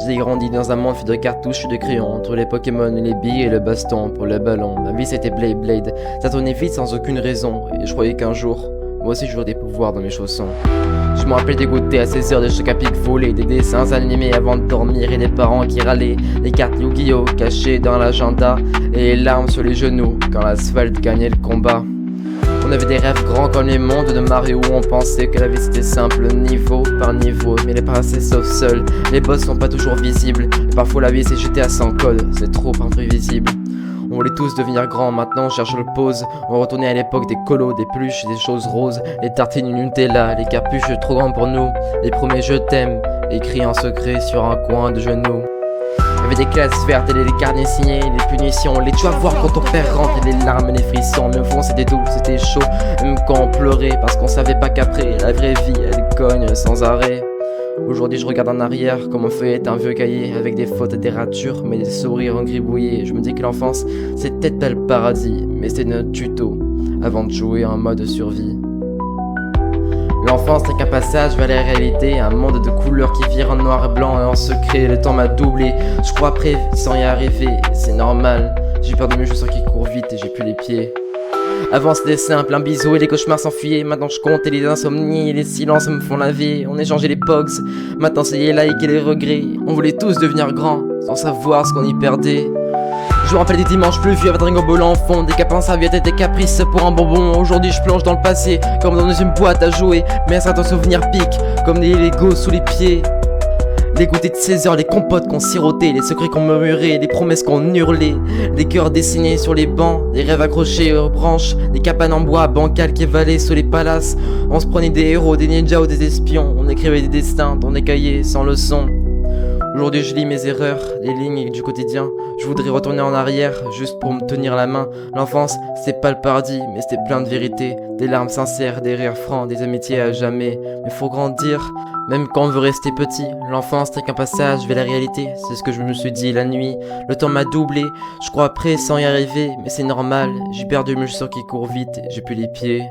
J'ai grandi dans un monde fait de cartouches et de crayons, entre les Pokémon, les billes et le baston pour le ballon. Ma vie c'était Blade, ça tournait vite sans aucune raison, et je croyais qu'un jour, moi aussi j'aurais des pouvoirs dans mes chaussons. Je me rappelle des goûters à 16 heures de choc à pic volé, des dessins animés avant de dormir et des parents qui râlaient, les cartes Yu-Gi-Oh cachées dans l'agenda et les larmes sur les genoux quand l'asphalte gagnait le combat. On avait des rêves grands comme les mondes de Mario où on pensait que la vie c'était simple niveau par niveau. Mais les passés sauf seuls, les boss sont pas toujours visibles. Et parfois la vie c'est GTA sans code, c'est trop imprévisible. On voulait tous devenir grands, maintenant on cherche le pause. On retournait à l'époque des colos, des peluches, des choses roses. Les tartines Nutella, les capuches trop grands pour nous. Les premiers je t'aime, écrits en secret sur un coin de genou. Il y avait des classes vertes et les carnets signés, les punitions, les tu vas voir quand ton père rentre et les larmes et les frissons. Mais au fond c'était doux, c'était chaud, même quand on pleurait parce qu'on savait pas qu'après la vraie vie elle cogne sans arrêt. Aujourd'hui je regarde en arrière comme on feuillette un vieux cahier avec des fautes et des ratures mais des sourires engribouillés. Je me dis que l'enfance c'est peut-être pas le paradis mais c'est notre tuto avant de jouer en mode survie. L'enfance n'est qu'un passage vers la réalité, un monde de couleurs qui vire en noir et blanc et en secret. Le temps m'a doublé, je crois prêt sans y arriver, c'est normal. J'ai peur de mes chaussures qui courent vite et j'ai plus les pieds. Avant c'était simple, un bisou et les cauchemars s'enfuyaient. Maintenant je compte et les insomnies et les silences me font laver. On échangeait les pogs, maintenant c'est les likes et les regrets. On voulait tous devenir grands, sans savoir ce qu'on y perdait. Je me rappelle des dimanches pluvieux avec Ringo Ball en fond, des capins serviettes et des caprices pour un bonbon. Aujourd'hui je plonge dans le passé, comme dans une boîte à jouer. Mais certains souvenirs piquent, comme des Legos sous les pieds. Les goûters de 16 heures, les compotes qu'on sirotait, les secrets qu'on murmurait, les promesses qu'on hurlait, les cœurs dessinés sur les bancs, des rêves accrochés aux branches, des cabanes en bois bancales qui valaient sous les palaces. On se prenait des héros, des ninjas ou des espions, on écrivait des destins dans des cahiers sans leçon. Aujourd'hui je lis mes erreurs, les lignes du quotidien. Je voudrais retourner en arrière, juste pour me tenir la main. L'enfance, c'est pas le paradis, mais c'était plein de vérité. Des larmes sincères, des rires francs, des amitiés à jamais. Mais faut grandir, même quand on veut rester petit. L'enfance n'est qu'un passage vers la réalité, c'est ce que je me suis dit la nuit. Le temps m'a doublé, je crois prêt sans y arriver, mais c'est normal. J'ai perdu mes chaussures qui courent vite, j'ai plus les pieds.